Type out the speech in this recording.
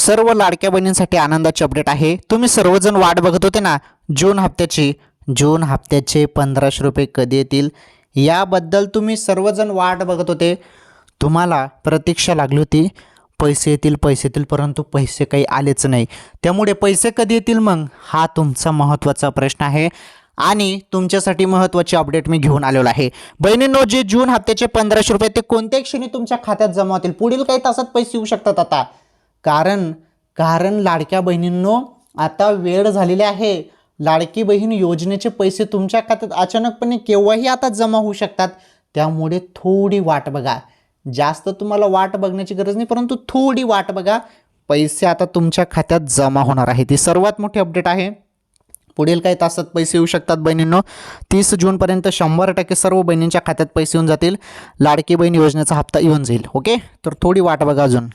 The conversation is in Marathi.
सर्व लाडक्या बहिणींसाठी आनंदाची अपडेट आहे। तुम्ही सर्वजण वाट बघत होते ना जून हप्त्याचे 1500 रुपये कधी येतील याबद्दल तुम्ही सर्वजण वाट बघत होते। तुम्हाला प्रतीक्षा लागली होती पैसे येतील परंतु पैसे काही आलेच नाही। त्यामुळे पैसे कधी येतील मग हा तुमचा महत्त्वाचा प्रश्न आहे आणि तुमच्यासाठी महत्त्वाची अपडेट मी घेऊन आलेलो आहे। बहिणींनो, जे जून हप्त्याचे 1500 रुपये ते कोणत्या क्षणी तुमच्या खात्यात जमा होतील, पुढील काही तासात पैसे येऊ शकतात आता। कारण लाडक्या बहिणींनो आता वेळ झालेली आहे। लाडकी बहीण योजनेचे पैसे तुमच्या खात्यात अचानकपणे केव्हाही आता जमा होऊ शकतात। त्यामुळे थोडी वाट बघा। जास्त तुम्हाला वाट बघण्याची गरज नाही, परंतु थोडी वाट बघा, पैसे आता तुमच्या खात्यात जमा होणार आहे। ती सर्वात मोठी अपडेट आहे। पुढील काही तासात पैसे येऊ शकतात बहिणींनो। 30 जूनपर्यंत 100% सर्व बहिणींच्या खात्यात पैसे येऊन जातील। लाडकी बहीण योजनेचा हप्ता येऊन जाईल। ओके, तर थोडी वाट बघा अजून।